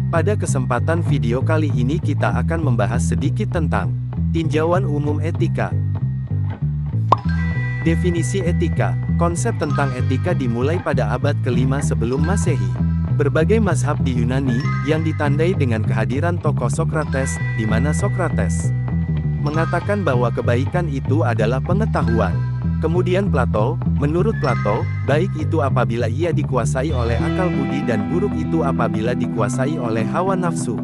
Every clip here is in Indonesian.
Pada kesempatan video kali ini kita akan membahas sedikit tentang tinjauan umum etika. Definisi etika. Konsep tentang etika dimulai pada abad ke-5 sebelum Masehi. Berbagai mazhab di Yunani, yang ditandai dengan kehadiran tokoh Sokrates, di mana Sokrates mengatakan bahwa kebaikan itu adalah pengetahuan. Kemudian Plato, menurut Plato, baik itu apabila ia dikuasai oleh akal budi dan buruk itu apabila dikuasai oleh hawa nafsu.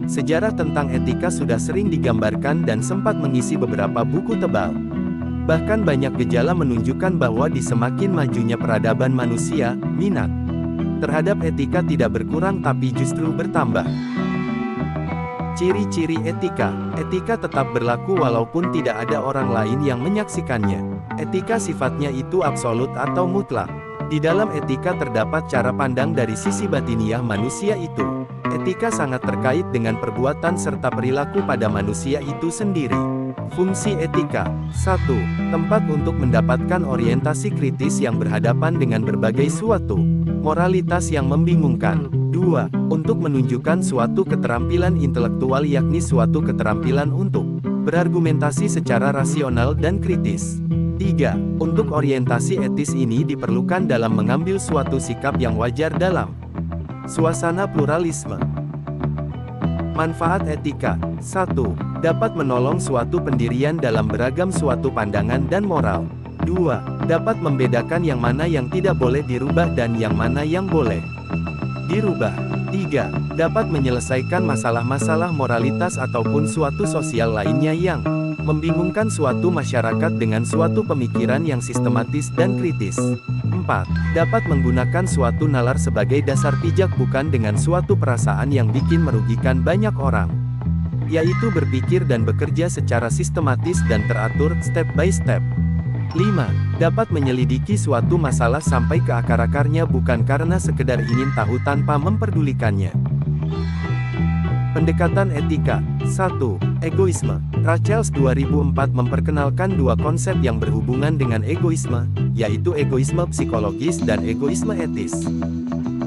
Sejarah tentang etika sudah sering digambarkan dan sempat mengisi beberapa buku tebal. Bahkan banyak gejala menunjukkan bahwa di semakin majunya peradaban manusia, minat terhadap etika tidak berkurang tapi justru bertambah. Ciri-ciri etika. Etika tetap berlaku walaupun tidak ada orang lain yang menyaksikannya. Etika sifatnya itu absolut atau mutlak. Di dalam etika terdapat cara pandang dari sisi batiniah manusia itu. Etika sangat terkait dengan perbuatan serta perilaku pada manusia itu sendiri. Fungsi etika. 1. Tempat untuk mendapatkan orientasi kritis yang berhadapan dengan berbagai suatu moralitas yang membingungkan. 2. Untuk menunjukkan suatu keterampilan intelektual yakni suatu keterampilan untuk berargumentasi secara rasional dan kritis. 3. Untuk orientasi etis ini diperlukan dalam mengambil suatu sikap yang wajar dalam suasana pluralisme. Manfaat etika. 1. Dapat menolong suatu pendirian dalam beragam suatu pandangan dan moral. 2. Dapat membedakan yang mana yang tidak boleh dirubah dan yang mana yang boleh dirubah. 3. Dapat menyelesaikan masalah-masalah moralitas ataupun suatu sosial lainnya yang membingungkan suatu masyarakat dengan suatu pemikiran yang sistematis dan kritis. 4. Dapat menggunakan suatu nalar sebagai dasar pijak bukan dengan suatu perasaan yang bikin merugikan banyak orang, yaitu berpikir dan bekerja secara sistematis dan teratur, step by step. 5. Dapat menyelidiki suatu masalah sampai ke akar-akarnya bukan karena sekedar ingin tahu tanpa memperdulikannya. Pendekatan etika. 1. Egoisme. Rachels 2004 memperkenalkan dua konsep yang berhubungan dengan egoisme, yaitu egoisme psikologis dan egoisme etis.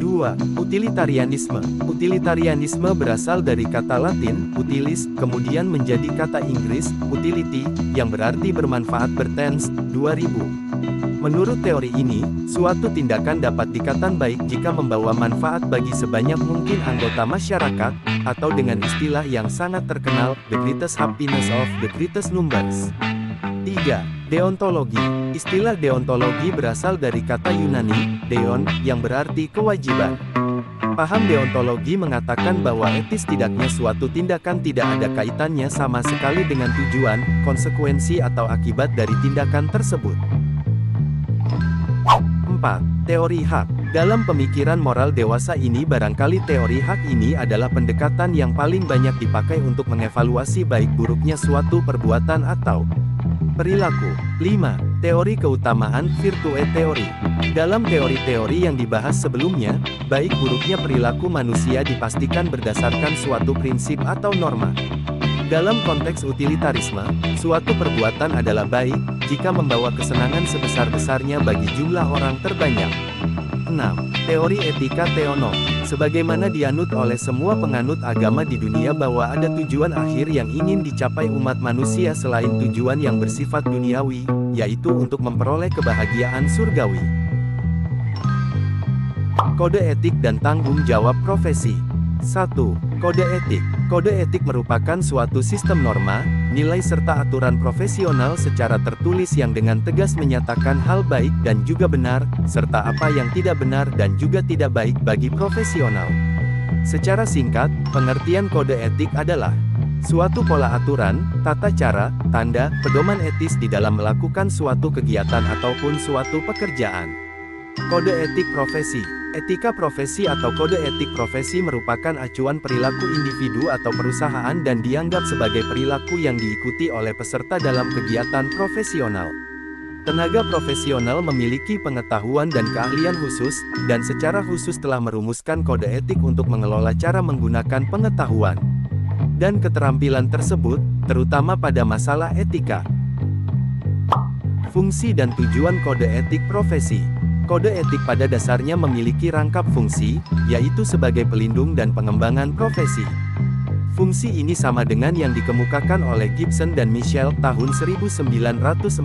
2. Utilitarianisme. Utilitarianisme berasal dari kata Latin, utilis, kemudian menjadi kata Inggris, utility, yang berarti bermanfaat bertens, 2000. Menurut teori ini, suatu tindakan dapat dikatakan baik jika membawa manfaat bagi sebanyak mungkin anggota masyarakat, atau dengan istilah yang sangat terkenal, the greatest happiness of the greatest numbers. 3. Deontologi. Istilah deontologi berasal dari kata Yunani, deon, yang berarti kewajiban. Paham deontologi mengatakan bahwa etis tidaknya suatu tindakan tidak ada kaitannya sama sekali dengan tujuan, konsekuensi atau akibat dari tindakan tersebut. 4. Teori hak. Dalam pemikiran moral dewasa ini barangkali teori hak ini adalah pendekatan yang paling banyak dipakai untuk mengevaluasi baik buruknya suatu perbuatan atau perilaku. 5. Teori keutamaan, virtue teori. Dalam teori-teori yang dibahas sebelumnya, baik buruknya perilaku manusia dipastikan berdasarkan suatu prinsip atau norma. Dalam konteks utilitarisme, suatu perbuatan adalah baik, jika membawa kesenangan sebesar-besarnya bagi jumlah orang terbanyak. 6. Teori etika teonom. Sebagaimana dianut oleh semua penganut agama di dunia bahwa ada tujuan akhir yang ingin dicapai umat manusia selain tujuan yang bersifat duniawi, yaitu untuk memperoleh kebahagiaan surgawi. Kode etik dan tanggung jawab profesi. 1. Kode etik. Kode etik merupakan suatu sistem norma, nilai serta aturan profesional secara tertulis yang dengan tegas menyatakan hal baik dan juga benar, serta apa yang tidak benar dan juga tidak baik bagi profesional. Secara singkat, pengertian kode etik adalah suatu pola aturan, tata cara, tanda, pedoman etis di dalam melakukan suatu kegiatan ataupun suatu pekerjaan. Kode etik profesi. Etika profesi atau kode etik profesi merupakan acuan perilaku individu atau perusahaan dan dianggap sebagai perilaku yang diikuti oleh peserta dalam kegiatan profesional. Tenaga profesional memiliki pengetahuan dan keahlian khusus, dan secara khusus telah merumuskan kode etik untuk mengelola cara menggunakan pengetahuan dan keterampilan tersebut, terutama pada masalah etika. Fungsi dan tujuan kode etik profesi. Kode etik pada dasarnya memiliki rangkap fungsi, yaitu sebagai pelindung dan pengembangan profesi. Fungsi ini sama dengan yang dikemukakan oleh Gibson dan Michel tahun 1945-449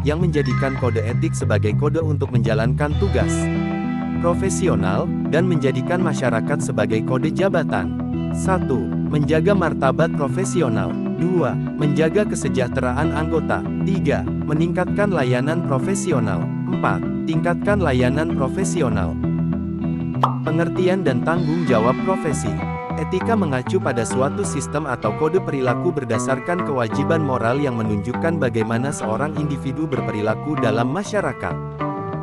yang menjadikan kode etik sebagai kode untuk menjalankan tugas profesional, dan menjadikan masyarakat sebagai kode jabatan. 1. Menjaga martabat profesional. 2. Menjaga kesejahteraan anggota. 3. Meningkatkan layanan profesional. 4. Tingkatkan layanan profesional. Pengertian dan tanggung jawab profesi. Etika mengacu pada suatu sistem atau kode perilaku berdasarkan kewajiban moral yang menunjukkan bagaimana seorang individu berperilaku dalam masyarakat.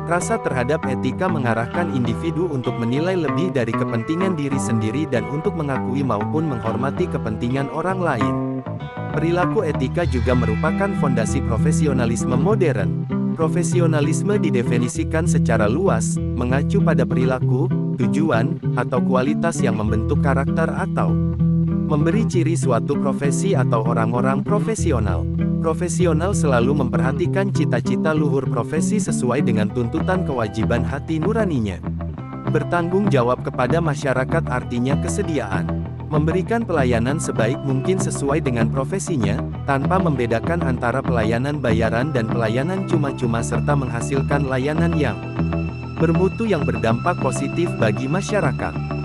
Rasa terhadap etika mengarahkan individu untuk menilai lebih dari kepentingan diri sendiri dan untuk mengakui maupun menghormati kepentingan orang lain. Perilaku etika juga merupakan fondasi profesionalisme modern. Profesionalisme didefinisikan secara luas, mengacu pada perilaku, tujuan, atau kualitas yang membentuk karakter atau memberi ciri suatu profesi atau orang-orang profesional. Profesional selalu memperhatikan cita-cita luhur profesi sesuai dengan tuntutan kewajiban hati nuraninya. Bertanggung jawab kepada masyarakat artinya kesediaan memberikan pelayanan sebaik mungkin sesuai dengan profesinya, tanpa membedakan antara pelayanan bayaran dan pelayanan cuma-cuma serta menghasilkan layanan yang bermutu yang berdampak positif bagi masyarakat.